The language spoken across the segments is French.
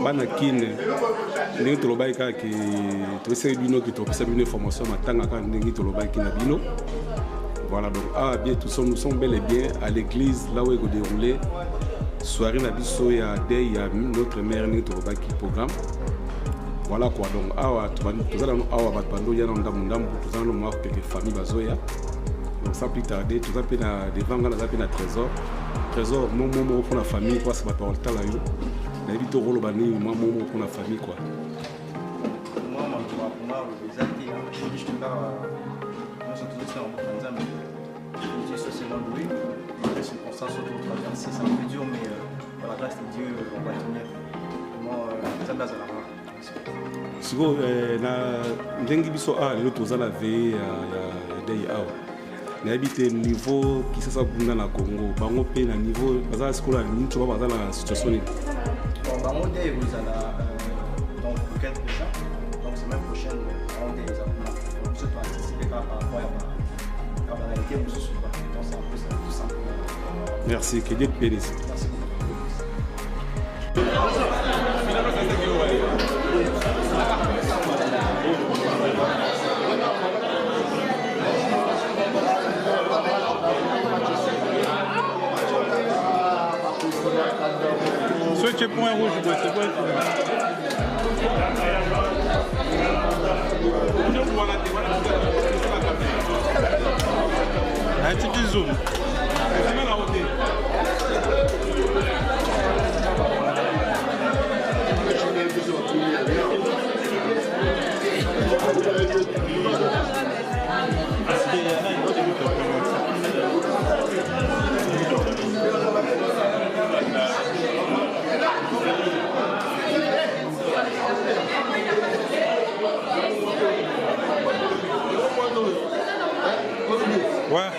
bana kine ndenge tolobaki kaka ke toesali bino ke topesa bino information matanga kaka ndenge tolobaki na bino. Voilà, donc bien, nous sommes bel et bien à l'église là où il est déroulé soirée nabiso ya day ya notre mère ndenge tolobaki programme. Voilà quoi, donc tout ça awa batbando ya na ndamundambu tout ça no moi quelques familles bazoya. Donc sans plus tarder, tout ça pena devant ngana za pena trésor momo pour la famille quoi, c'est pas parole ta là yo. Na vite rolo bani moi momo pour la famille quoi. Moi les athées, je te parle nous sommes tous en Tanzanie. Dieu socialement doué. Les circonstances sont toutes traversées, c'est un peu dur mais par la grâce de Dieu on va tenir. Moi ça base à la main. Siko na ndengi biso lelo tozala veille ya day awa. Na habité niveau qui ça bunda na Congo bango pe na niveau bazala sikola ni to bazala na situation ni bon bango day vous allez donc peut-être déjà donc semaine prochaine on day exactement je dois anticiper par rapport à la réalité vous se donc c'est un peu ça tout simplement. Merci, que Dieu te bénisse. Merci beaucoup. Switch point rouge, c'est point un petit zoom. Ouais.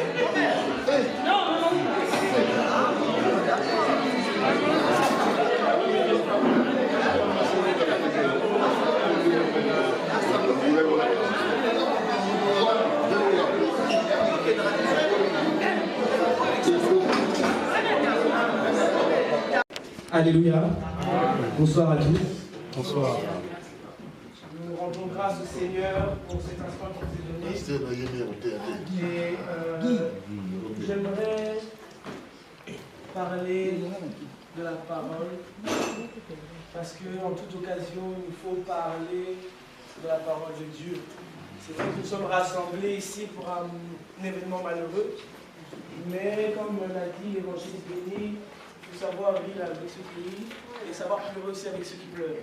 Alléluia. Bonsoir à tous. Bonsoir. Nous rendons grâce au Seigneur pour cet instant qu'il nous a donné. Et j'aimerais parler de la parole parce qu'en toute occasion, il faut parler de la parole de Dieu. C'est vrai que nous sommes rassemblés ici pour un événement malheureux, mais comme l'a dit l'évangéliste béni, il faut savoir rire avec ceux qui rient et savoir pleurer aussi avec ceux qui pleurent.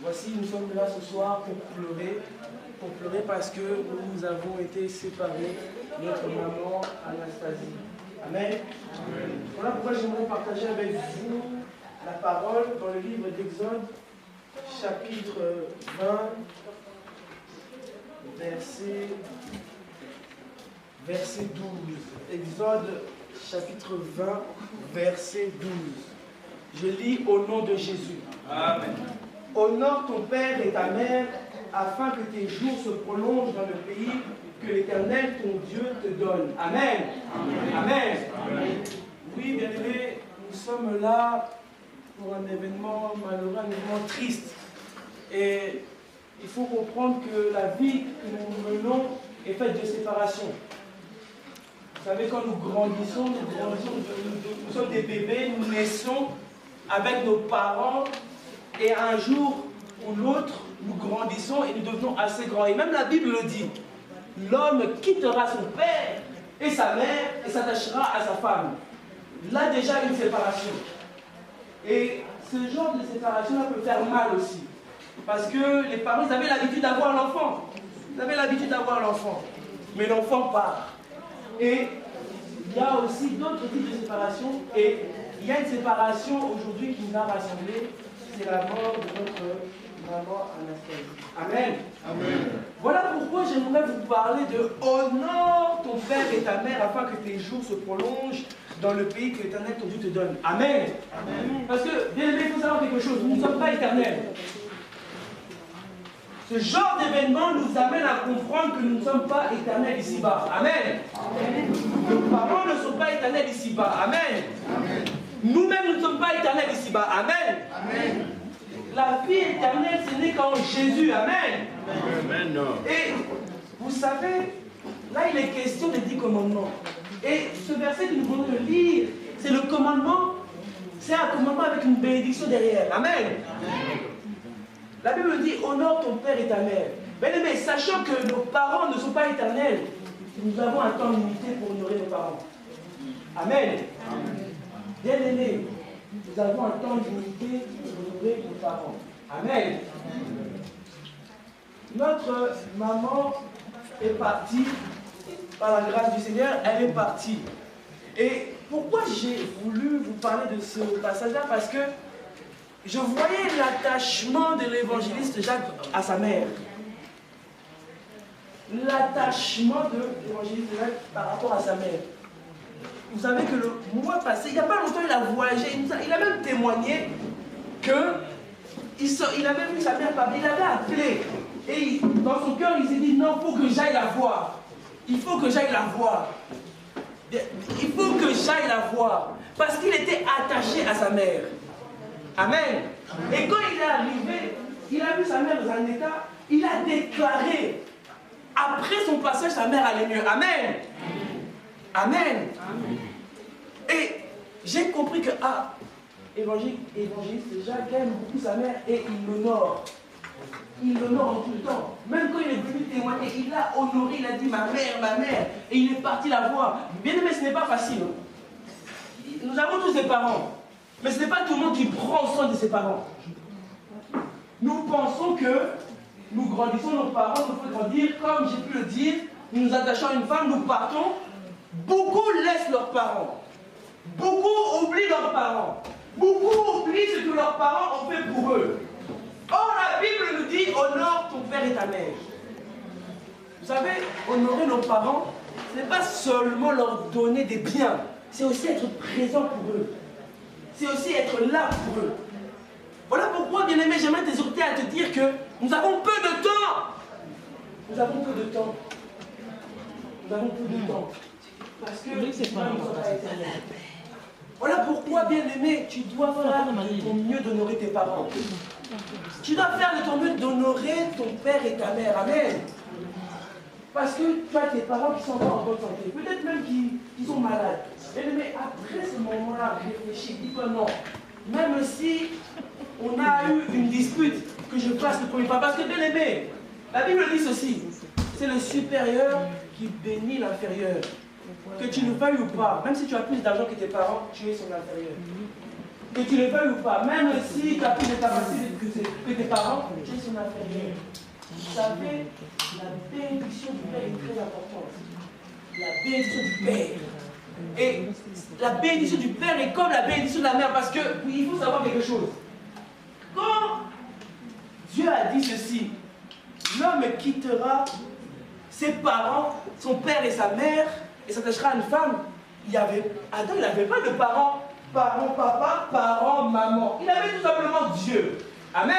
Voici, nous sommes là ce soir pour pleurer parce que nous avons été séparés de notre maman Anastasie. Amen. Amen. Voilà pourquoi j'aimerais partager avec vous la parole dans le livre d'Exode, chapitre 20, verset 12. Exode, chapitre 20, verset 12. Je lis au nom de Jésus. Amen. Honore ton père et ta mère, afin que tes jours se prolongent dans le pays que l'Éternel, ton Dieu, te donne. Amen. Amen. Amen. Oui, bien-aimés, nous sommes là pour un événement malheureux, un événement triste. Et il faut comprendre que la vie que nous menons est faite de séparation. Vous savez, quand nous grandissons, nous sommes des bébés, nous naissons avec nos parents, et un jour ou l'autre, nous grandissons et nous devenons assez grands. Et même la Bible le dit, l'homme quittera son père et sa mère et s'attachera à sa femme. Là déjà une séparation. Et ce genre de séparation peut faire mal aussi. Parce que les parents, ils avaient l'habitude d'avoir l'enfant. Ils avaient l'habitude d'avoir l'enfant. Mais l'enfant part. Et il y a aussi d'autres types de séparation. Et il y a une séparation aujourd'hui qui nous a rassemblés. C'est la mort de notre maman Anastasie. Amen. Amen. Voilà pourquoi j'aimerais vous parler de honore ton père et ta mère afin que tes jours se prolongent dans le pays que l'Éternel ton Dieu te donne. Amen. Amen. Parce que, bien aimé, il faut savoir quelque chose, nous ne sommes pas éternels. Ce genre d'événement nous amène à comprendre que nous ne sommes pas éternels ici-bas. Amen. Amen. Nos parents ne sont pas éternels ici-bas. Amen. Amen. Nous-mêmes, nous ne sommes pas éternels ici-bas. Amen. Amen. La vie éternelle, ce n'est qu'en Jésus. Amen. Amen. Et vous savez, là, il est question des 10 commandements. Et ce verset que nous venons de lire, c'est le commandement, c'est un commandement avec une bénédiction derrière. Amen. La Bible dit, honore ton père et ta mère. Mais sachant que nos parents ne sont pas éternels, nous avons un temps limité pour honorer nos parents. Amen. Bien aimés, nous avons un temps limité pour honorer nos parents. Amen. Notre maman est partie, par la grâce du Seigneur, elle est partie. Et pourquoi j'ai voulu vous parler de ce passage-là? Parce que je voyais l'attachement de l'évangéliste Jacques à sa mère. L'attachement de l'évangéliste Jacques par rapport à sa mère. Vous savez que le mois passé, il n'y a pas longtemps, il a voyagé, il a même témoigné qu'il avait vu sa mère partir, il avait appelé. Et dans son cœur, il s'est dit, non, il faut que j'aille la voir. Il faut que j'aille la voir. Il faut que j'aille la voir. Parce qu'il était attaché à sa mère. Amen. Et quand il est arrivé, il a vu sa mère dans un état, il a déclaré, après son passage, sa mère allait mieux. Amen. Amen. Et j'ai compris que, évangéliste Jacques aime beaucoup sa mère et il l'honore. Il l'honore en tout le temps. Même quand il est venu témoigner, il l'a honoré, il a dit ma mère. Et il est parti la voir. Bien aimé, ce n'est pas facile. Nous avons tous des parents. Mais ce n'est pas tout le monde qui prend soin de ses parents. Nous pensons que nous grandissons, nos parents nous font grandir, comme j'ai pu le dire, nous nous attachons à une femme, nous partons. Beaucoup laissent leurs parents. Beaucoup oublient leurs parents. Beaucoup oublient ce que leurs parents ont fait pour eux. Or, la Bible nous dit, honore ton père et ta mère. Vous savez, honorer nos parents, ce n'est pas seulement leur donner des biens, c'est aussi être présent pour eux. C'est aussi être là pour eux. Voilà pourquoi, bien-aimé, j'aimerais t'exhorter à te dire que nous avons peu de temps. Nous avons peu de temps. Nous avons peu de temps. Parce que nous sommes pas éternels. Voilà pourquoi, bien-aimé, tu dois faire de ton mieux d'honorer tes parents. Tu dois faire de ton mieux d'honorer ton père et ta mère. Amen. Parce que tu as tes parents qui sont pas en bonne santé. Peut-être même qui sont malades. Mais après ce moment-là, réfléchis, dis-toi non. Même si on a eu une dispute, que je fasse le premier pas. Parce que bien aimé, la Bible dit ceci. C'est le supérieur qui bénit l'inférieur. Que tu le veuilles ou pas, même si tu as plus d'argent que tes parents, tu es son inférieur. Que tu le veuilles ou pas, même si tu as plus de capacités que tes parents, tu es son inférieur. Vous savez, la bénédiction du Père est très importante. La bénédiction du Père. Et la bénédiction du Père est comme la bénédiction de la mère, parce qu'il faut savoir quelque chose. Quand Dieu a dit ceci, l'homme quittera ses parents, son père et sa mère, et s'attachera à une femme. Adam, il n'avait pas de parents. Parents papa, parents maman. Il avait tout simplement Dieu. Amen.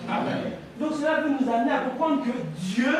Amen. Donc cela peut nous amener à comprendre que Dieu